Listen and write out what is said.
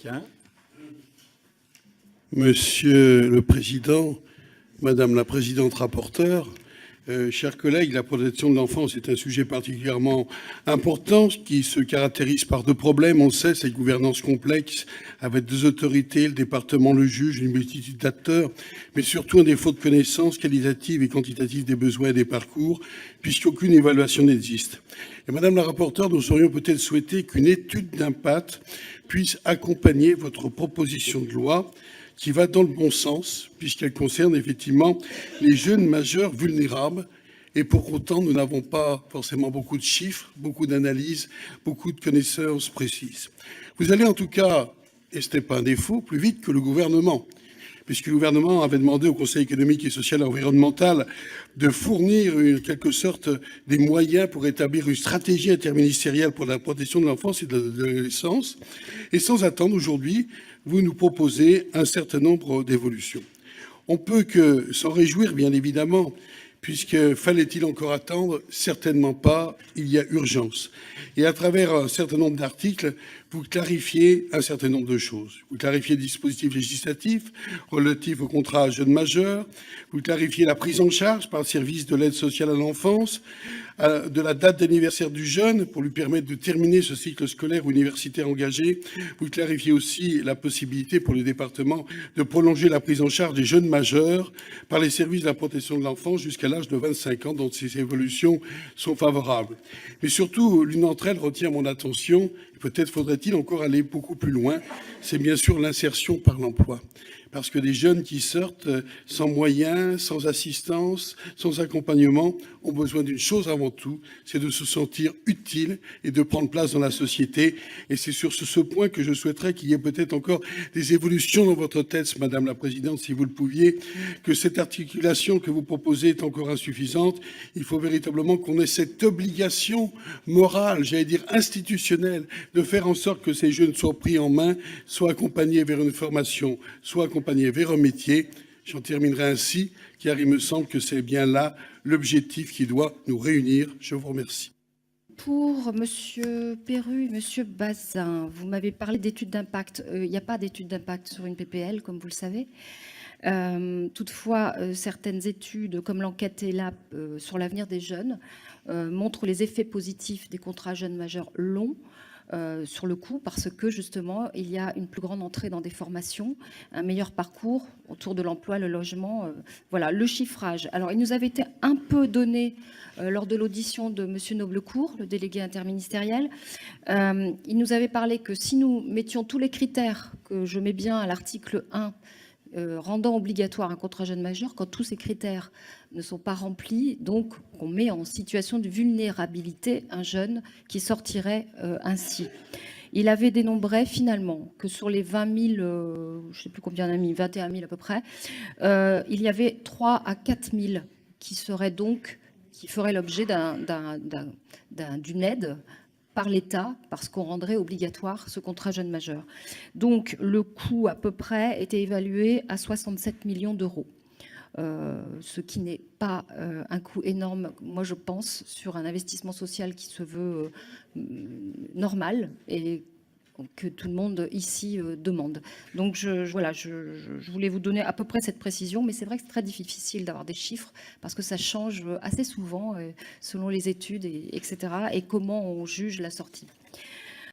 Tiens. Monsieur le Président, Madame la Présidente rapporteure, chers collègues, la protection de l'enfance est un sujet particulièrement important qui se caractérise par deux problèmes. On le sait, c'est une gouvernance complexe avec deux autorités, le département, le juge, une multitude d'acteurs, mais surtout un défaut de connaissance qualitative et quantitative des besoins et des parcours, puisqu'aucune évaluation n'existe. Et Madame la rapporteure, nous aurions peut-être souhaité qu'une étude d'impact puisse accompagner votre proposition de loi qui va dans le bon sens, puisqu'elle concerne effectivement les jeunes majeurs vulnérables. Et pour autant, nous n'avons pas forcément beaucoup de chiffres, beaucoup d'analyses, beaucoup de connaissances précises. Vous allez en tout cas, et ce n'est pas un défaut, plus vite que le gouvernement, puisque le gouvernement avait demandé au Conseil économique et social et environnemental de fournir en quelque sorte des moyens pour établir une stratégie interministérielle pour la protection de l'enfance et de l'adolescence. Et sans attendre, aujourd'hui, vous nous proposez un certain nombre d'évolutions. On peut que s'en réjouir, bien évidemment, puisque fallait-il encore attendre? Certainement pas, il y a urgence. Et à travers un certain nombre d'articles, vous clarifiez un certain nombre de choses. Vous clarifiez le dispositif législatif relatif au contrat jeunes majeurs, vous clarifiez la prise en charge par le service de l'aide sociale à l'enfance, de la date d'anniversaire du jeune pour lui permettre de terminer ce cycle scolaire ou universitaire engagé. Vous clarifiez aussi la possibilité pour le département de prolonger la prise en charge des jeunes majeurs par les services de la protection de l'enfance jusqu'à l'âge de 25 ans, dont ces évolutions sont favorables. Mais surtout, l'une d'entre elles retient mon attention, peut-être faudrait-il encore aller beaucoup plus loin, c'est bien sûr l'insertion par l'emploi. Parce que des jeunes qui sortent sans moyens, sans assistance, sans accompagnement, ont besoin d'une chose avant tout, c'est de se sentir utile et de prendre place dans la société. Et c'est sur ce point que je souhaiterais qu'il y ait peut-être encore des évolutions dans votre texte, Madame la Présidente, si vous le pouviez, que cette articulation que vous proposez est encore insuffisante. Il faut véritablement qu'on ait cette obligation morale, j'allais dire institutionnelle, de faire en sorte que ces jeunes soient pris en main, soient accompagnés vers une formation, soient accompagnés vers un métier. J'en terminerai ainsi, car il me semble que c'est bien là l'objectif qui doit nous réunir. Je vous remercie. Pour Monsieur Perru et Monsieur Bazin, vous m'avez parlé d'études d'impact. Il n'y a pas d'études d'impact sur une PPL, comme vous le savez. Toutefois, certaines études, comme l'enquête ELAP sur l'avenir des jeunes, montrent les effets positifs des contrats jeunes majeurs longs, sur le coup, parce que justement, il y a une plus grande entrée dans des formations, un meilleur parcours autour de l'emploi, le logement. Voilà, le chiffrage. Alors, il nous avait été un peu donné lors de l'audition de M. Noblecourt, le délégué interministériel. Il nous avait parlé que si nous mettions tous les critères que je mets bien à l'article 1, rendant obligatoire un contrat jeune majeur, quand tous ces critères ne sont pas remplis, donc on met en situation de vulnérabilité un jeune qui sortirait ainsi. Il avait dénombré finalement que sur les 20 000, je ne sais plus combien on a mis, 21 000 à peu près, il y avait 3 à 4 000 qui seraient donc, qui feraient l'objet d'une aide par l'État, parce qu'on rendrait obligatoire ce contrat jeune majeur. Donc, le coût, à peu près, était évalué à 67 millions d'euros. Ce qui n'est pas un coût énorme, moi je pense, sur un investissement social qui se veut normal et que tout le monde ici demande. Donc voilà, je voulais vous donner à peu près cette précision, mais c'est vrai que c'est très difficile d'avoir des chiffres parce que ça change assez souvent selon les études, etc. et comment on juge la sortie.